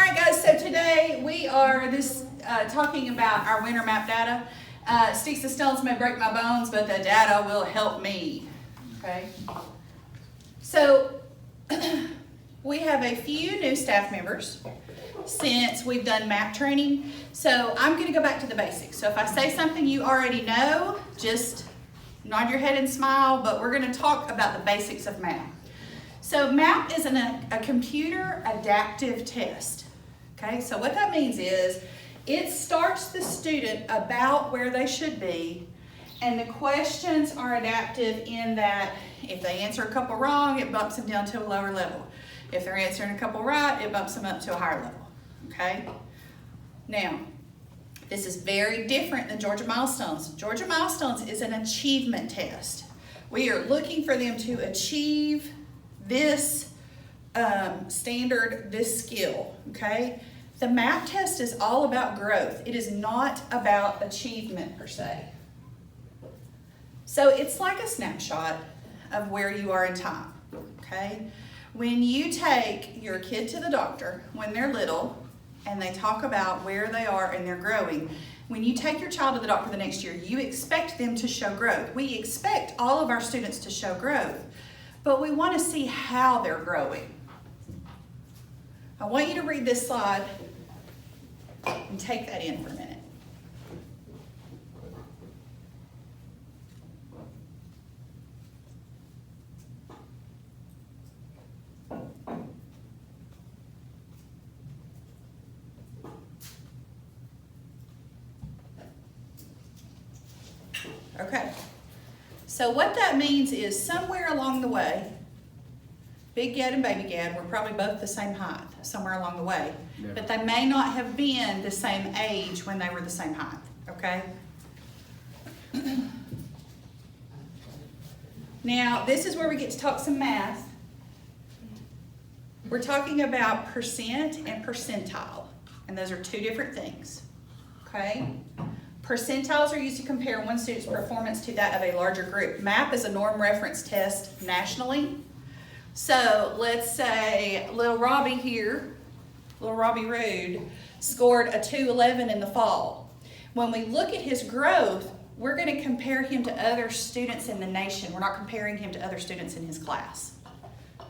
right, guys, so today we are talking about our winter map data. Sticks and stones may break my bones, but the data will help me. Okay. So we have a few new staff members since we've done map training. So I'm going to go back to the basics. So if I say something you already know, just nod your head and smile, but we're going to talk about the basics of map. So MAP is a computer adaptive test. Okay, so what that means is it starts the student about where they should be, and the questions are adaptive in that if they answer a couple wrong, it bumps them down to a lower level. If they're answering a couple right, it bumps them up to a higher level. Okay? Now, this is very different than Georgia Milestones. Georgia Milestones is an achievement test. We are looking for them to achieve this standard, this skill, okay? The MAP test is all about growth. It is not about achievement per se. So it's like a snapshot of where you are in time, okay? When you take your kid to the doctor when they're little and they talk about where they are and they're growing, when you take your child to the doctor the next year, you expect them to show growth. We expect all of our students to show growth, but we want to see how they're growing. I want you to read this slide and take that in for a minute. Okay, so what that means is somewhere along the way, Big Gad and Baby Gad were probably both the same height somewhere along the way, yeah. But they may not have been the same age when they were the same height, okay? Now, this is where we get to talk some math. We're talking about percent and percentile, and those are two different things, okay? Percentiles are used to compare one student's performance to that of a larger group. MAP is a norm reference test nationally. So let's say little Robbie here, little Robbie Rude, scored a 211 in the fall. When we look at his growth, we're going to compare him to other students in the nation. We're not comparing him to other students in his class,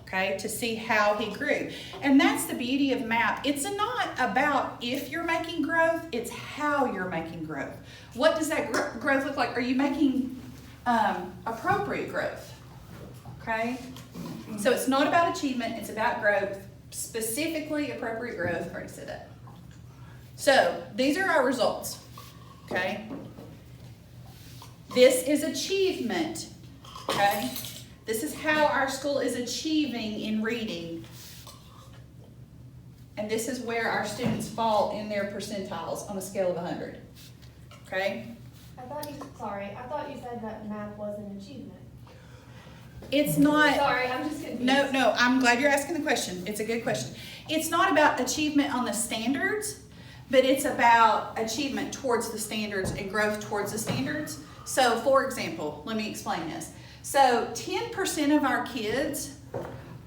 okay, to see how he grew. And that's the beauty of MAP. It's not about if you're making growth, it's how you're making growth. What does that growth look like? Are you making appropriate growth, okay? So it's not about achievement, it's about growth, specifically appropriate growth. I already said that. So these are our results, okay? This is achievement, okay? This is how our school is achieving in reading. And this is where our students fall in their percentiles on a scale of 100, okay? I thought you said that math was an achievement. It's not. Sorry, I'm just confused. No, I'm glad you're asking the question. It's a good question. It's not about achievement on the standards, but it's about achievement towards the standards and growth towards the standards. So, for example, let me explain this. So, 10% of our kids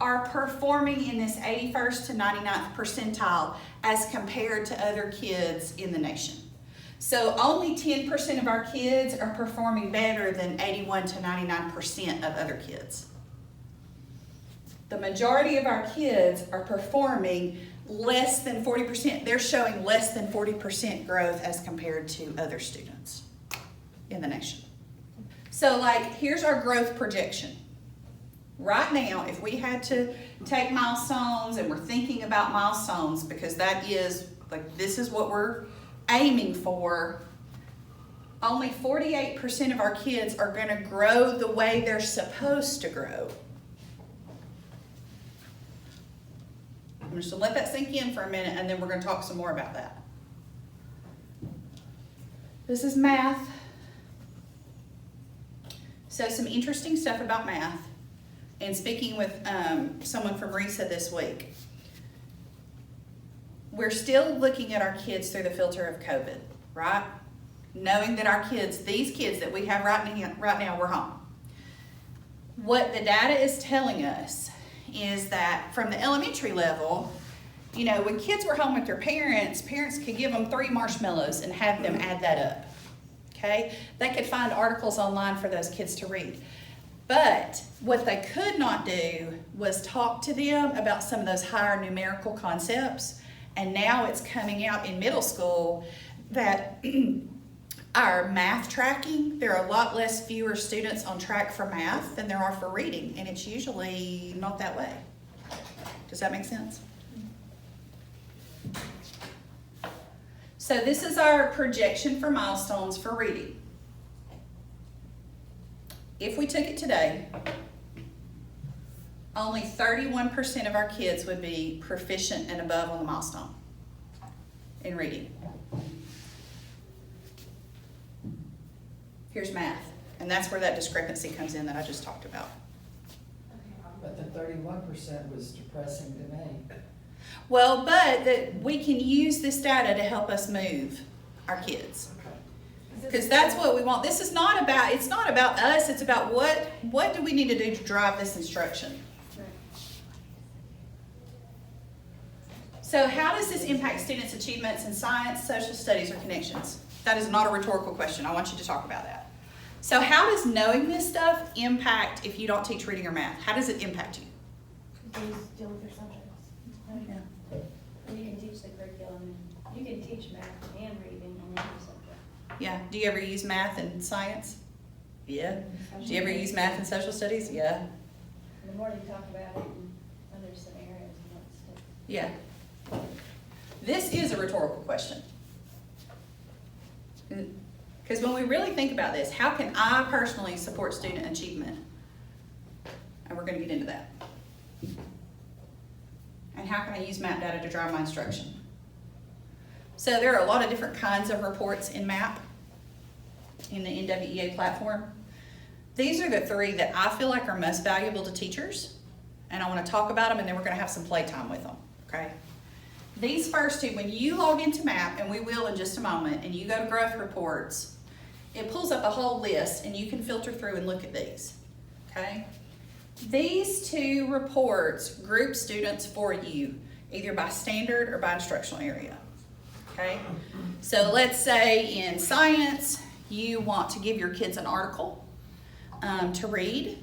are performing in this 81st to 99th percentile as compared to other kids in the nation. So only 10% of our kids are performing better than 81 to 99% of other kids. The majority of our kids are performing less than 40%. They're showing less than 40% growth as compared to other students in the nation. So like, here's our growth projection. Right now, if we had to take milestones, and we're thinking about milestones because that is, like, this is what we're aiming for, only 48% of our kids are going to grow the way they're supposed to grow. I'm just going to let that sink in for a minute, and then we're going to talk some more about that. This is math. So some interesting stuff about math, and speaking with someone from RISA this week. We're still looking at our kids through the filter of COVID, right? Knowing that our kids, these kids that we have right now, we're home. What the data is telling us is that from the elementary level, You know, when kids were home with their parents, parents could give them 3 marshmallows and have them add that up, okay? They could find articles online for those kids to read. But what they could not do was talk to them about some of those higher numerical concepts. And now it's coming out in middle school that our math tracking, there are a lot fewer students on track for math than there are for reading, and it's usually not that way. Does that make sense? So this is our projection for milestones for reading. If we took it today, only 31% of our kids would be proficient and above on the milestone in reading. Here's math, and that's where that discrepancy comes in that I just talked about. But the 31% was depressing to me. Well, but that we can use this data to help us move our kids. Because that's what we want. This is not about, it's not about us, it's about what do we need to do to drive this instruction. So how does this impact students' achievements in science, social studies, or connections? That is not a rhetorical question. I want you to talk about that. So how does knowing this stuff impact if you don't teach reading or math? How does it impact you? You just deal with your subjects. Yeah. You can teach the curriculum, you can teach math and reading in any subject. Yeah. Do you ever use math in science? Yeah. Do you ever use math in social studies? Yeah. The more you talk about it in other scenarios, you want to stick. Yeah. This is a rhetorical question. Because when we really think about this, how can I personally support student achievement? And we're going to get into that. And how can I use map data to drive my instruction? So there are a lot of different kinds of reports in MAP, in the NWEA platform. These are the 3 that I feel like are most valuable to teachers, and I want to talk about them, and then we're going to have some playtime with them, okay? These first 2, when you log into MAP, and we will in just a moment, and you go to growth reports, it pulls up a whole list, and you can filter through and look at these, okay? These 2 reports group students for you, either by standard or by instructional area, okay? So let's say in science, you want to give your kids an article to read.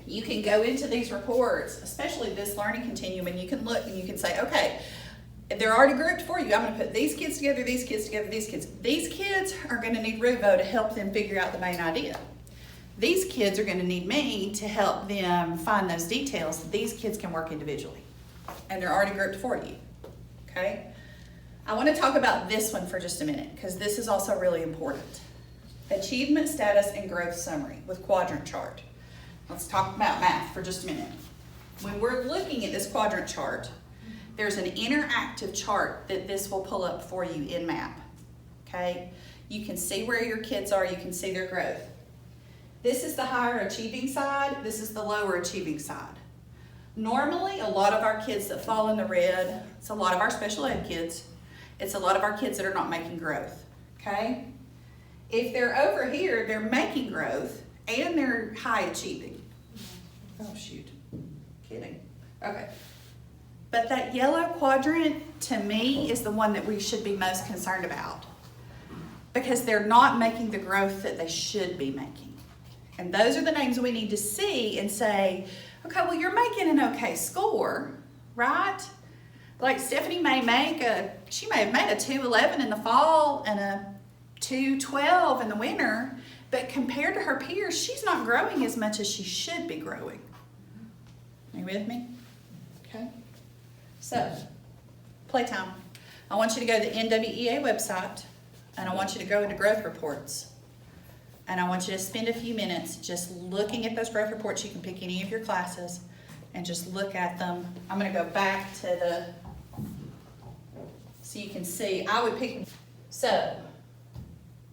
You can go into these reports, especially this learning continuum, and you can look and you can say, okay, they're already grouped for you. I'm going to put these kids together, these kids together, these kids. These kids are going to need Ruvo to help them figure out the main idea. These kids are going to need me to help them find those details. These kids can work individually, and they're already grouped for you, okay? I want to talk about this one for just a minute, because this is also really important. Achievement status and growth summary with quadrant chart. Let's talk about math for just a minute. When we're looking at this quadrant chart, there's an interactive chart that this will pull up for you in MAP, okay? You can see where your kids are, you can see their growth. This is the higher achieving side, this is the lower achieving side. Normally, a lot of our kids that fall in the red, it's a lot of our special ed kids, it's a lot of our kids that are not making growth, okay? If they're over here, they're making growth and they're high achieving. Oh shoot, kidding. Okay. But that yellow quadrant, to me, is the one that we should be most concerned about, because they're not making the growth that they should be making. And those are the names we need to see and say, okay, well, you're making an okay score, right? Like Stephanie she may have made a 211 in the fall and a 212 in the winter, but compared to her peers, she's not growing as much as she should be growing. Are you with me? Okay. So, playtime. I want you to go to the NWEA website, and I want you to go into growth reports. And I want you to spend a few minutes just looking at those growth reports. You can pick any of your classes and just look at them. I'm going to go back to so you can see. I would pick, so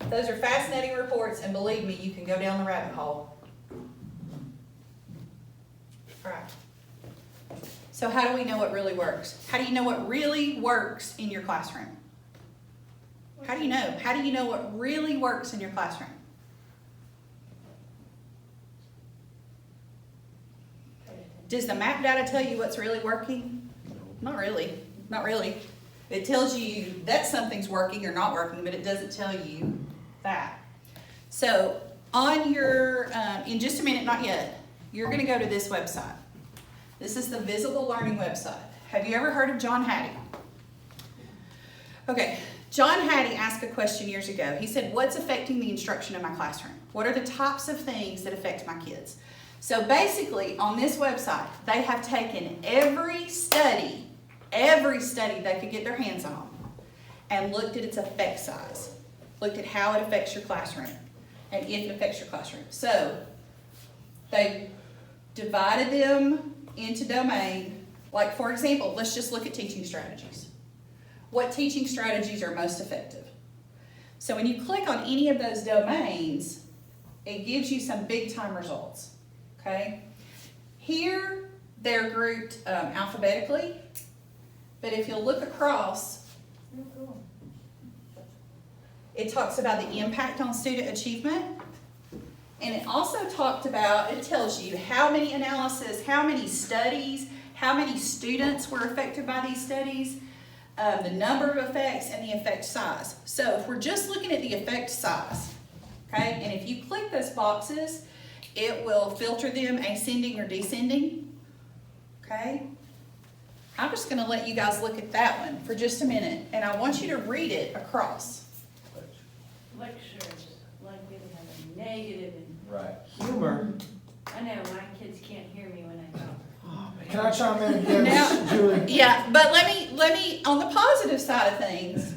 those are fascinating reports, and believe me, you can go down the rabbit hole. All right. So how do we know what really works? How do you know what really works in your classroom? How do you know? How do you know what really works in your classroom? Does the map data tell you what's really working? Not really. not really. It tells you that something's working or not working, but it doesn't tell you that. So on your, in just a minute, not yet, you're gonna go to this website. This is the Visible Learning website. Have you ever heard of John Hattie? Okay, John Hattie asked a question years ago. He said, what's affecting the instruction in my classroom? What are the types of things that affect my kids? So basically, on this website, they have taken every study they could get their hands on, and looked at its effect size, looked at how it affects your classroom, and if it affects your classroom. So they divided them into domain. Like, for example, let's just look at teaching strategies. What teaching strategies are most effective? So when you click on any of those domains, it gives you some big time results, okay? Here, they're grouped alphabetically, but if you'll look across, Oh, cool. it talks about the impact on student achievement, and it also talked about, it tells you how many analysis, how many studies, how many students were affected by these studies, the number of effects, and the effect size. So if we're just looking at the effect size, okay, and if you click those boxes, it will filter them ascending or descending, okay? I'm just gonna let you guys look at that one for just a minute, and I want you to read it across. Lectures, like we have a negative and Right. Humor. I know my kids can't hear me when I talk. Can I chime in again, Now- Julie? Yeah, but let me, on the positive side of things,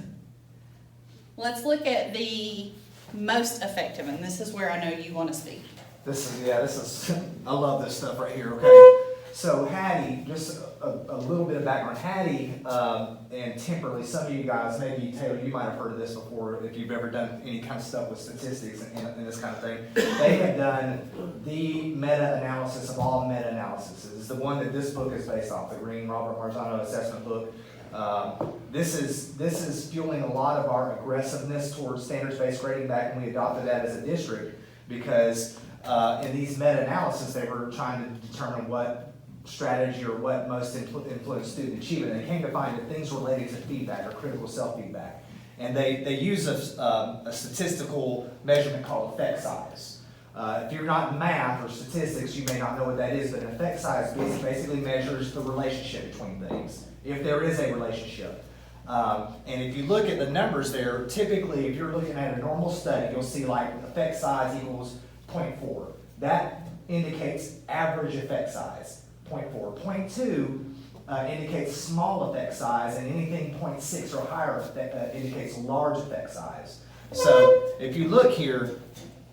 let's look at the most effective, and this is where I know you wanna speak. This is, I love this stuff right here, okay? So Hattie, just a little bit of background. Hattie and Temperley, some of you guys, maybe Taylor, you might have heard of this before if you've ever done any kind of stuff with statistics and this kind of thing. They have done the meta-analysis of all meta-analysis. It's the one that this book is based off, the Green Robert Marzano assessment book. This is fueling a lot of our aggressiveness towards standards-based grading back when we adopted that as a district, because in these meta-analysis, they were trying to determine what strategy or what most influenced student achievement. And they came to find that things related to feedback or critical self-feedback. And they use a statistical measurement called effect size. If you're not in math or statistics, you may not know what that is, but an effect size basically measures the relationship between things, if there is a relationship. And if you look at the numbers there, typically if you're looking at a normal study, you'll see like effect size equals 0.4. That indicates average effect size, 0.4. 0.2 indicates small effect size, and anything 0.6 or higher indicates large effect size. So if you look here,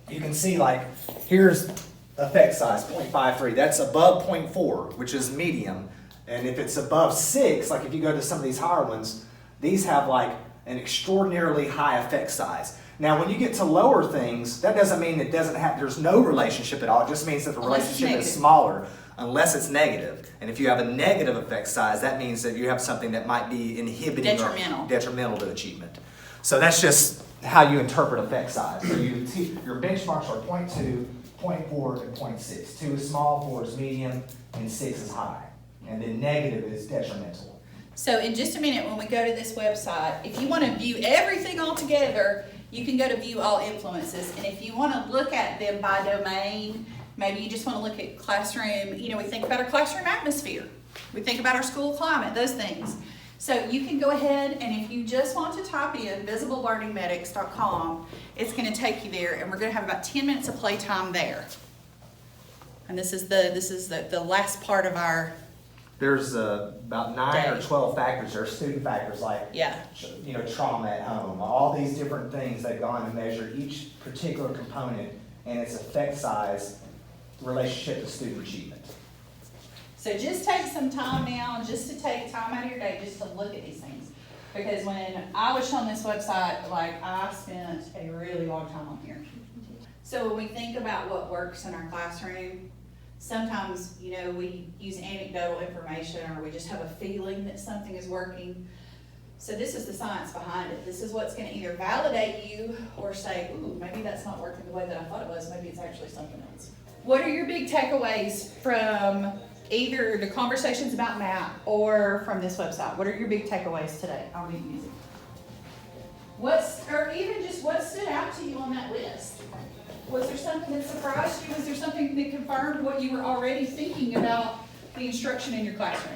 you can see like, here's effect size, 0.53. That's above 0.4, which is medium. And if it's above 6, like if you go to some of these higher ones, these have like an extraordinarily high effect size. Now, when you get to lower things, that doesn't mean there's no relationship at all. It just means that the relationship is smaller, unless it's negative. And if you have a negative effect size, that means that you have something that might be inhibiting or detrimental to achievement. So that's just how you interpret effect size. So your benchmarks are 0.2, 0.4, and 0.6. 2 is small, 4 is medium, and 6 is high. And then negative is detrimental. So in just a minute, when we go to this website, if you want to view everything all together, you can go to view all influences. And if you want to look at them by domain, maybe you just want to look at classroom, we think about our classroom atmosphere. We think about our school climate, those things. So you can go ahead, and if you just want to type in visiblelearningmedics.com, it's going to take you there, and we're going to have about 10 minutes of playtime there. And this is the last part of our There's about 9 or 12 factors. There are student factors like trauma at home. All these different things, they've gone and measured each particular component and its effect size relationship to student achievement. So just take some time now, just to take time out of your day just to look at these things. Because when I was on this website, I spent a really long time on here. So when we think about what works in our classroom, sometimes, we use anecdotal information, or we just have a feeling that something is working. So this is the science behind it. This is what's going to either validate you or say, ooh, maybe that's not working the way that I thought it was. Maybe it's actually something else. What are your big takeaways from either the conversations about MAP or from this website? What are your big takeaways today on Meet Music? Or even just what stood out to you on that list? Was there something that surprised you? Was there something that confirmed what you were already thinking about the instruction in your classroom?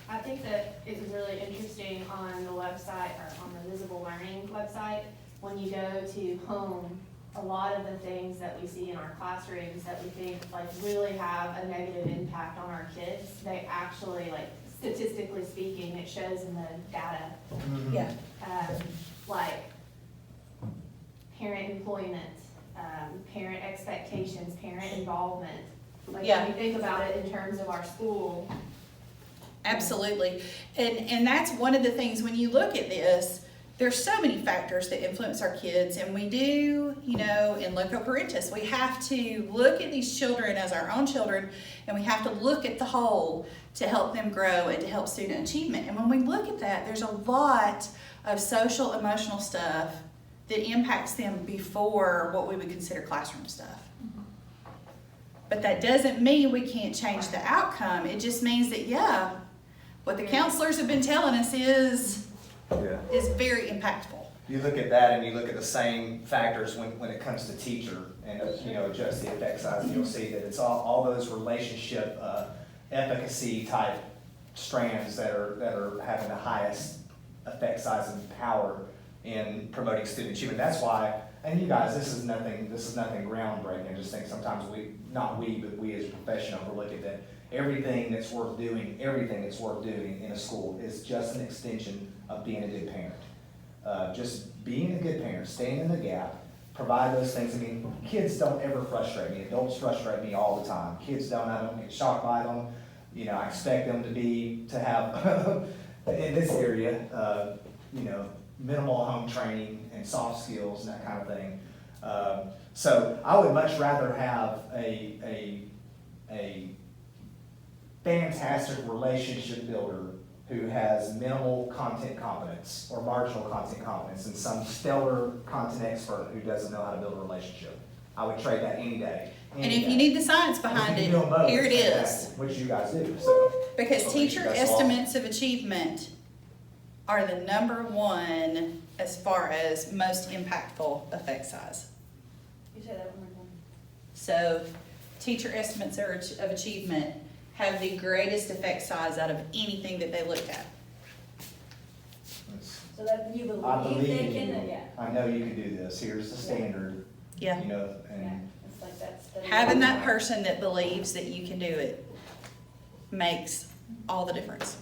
I think that it was really interesting on the website, or on the Visible Learning website, when you go to home, a lot of the things that we see in our classrooms that we think like really have a negative impact on our kids, they actually, like statistically speaking, it shows in the data. Yeah. Like parent employment, parent expectations, parent involvement. Like Yeah. when you think about it in terms of our school. Absolutely. And that's one of the things when you look at this, there's so many factors that influence our kids, and we do, you know, in loco parentis, we have to look at these children as our own children, and we have to look at the whole to help them grow and to help student achievement. And when we look at that, there's a lot of social, emotional stuff that impacts them before what we would consider classroom stuff. But that doesn't mean we can't change the outcome. It just means that, yeah, what the counselors have been telling us is very impactful. You look at that and you look at the same factors when it comes to teacher and, you know, adjust the effect size, and you'll see that it's all those relationship efficacy type strands that are having the highest effect size and power in promoting student achievement. That's why, and you guys, this is nothing groundbreaking. I just think sometimes but we as a profession overlook it, that everything that's worth doing in a school is just an extension of being a good parent. Just being a good parent, staying in the gap, provide those things. I mean, kids don't ever frustrate me. Adults frustrate me all the time. Kids don't. I don't get shocked by them. You know, I expect them to have in this area, you know, minimal home training and soft skills and that kind of thing. So I would much rather have a fantastic relationship builder who has minimal content competence or marginal content competence and some stellar content expert who doesn't know how to build a relationship. I would trade that any day. And if you need the science behind it, here it is. Which you guys do, so. Because teacher That's estimates of achievement are the number one as far as most impactful effect size. You say that one more time. So teacher estimates of achievement have the greatest effect size out of anything that they looked at. So that you I believe believe they in can, you. yeah. I know you can do this. Here's the standard. Yeah. You know, Yeah, and it's like that's the. Having that person that believes that you can do it makes all the difference.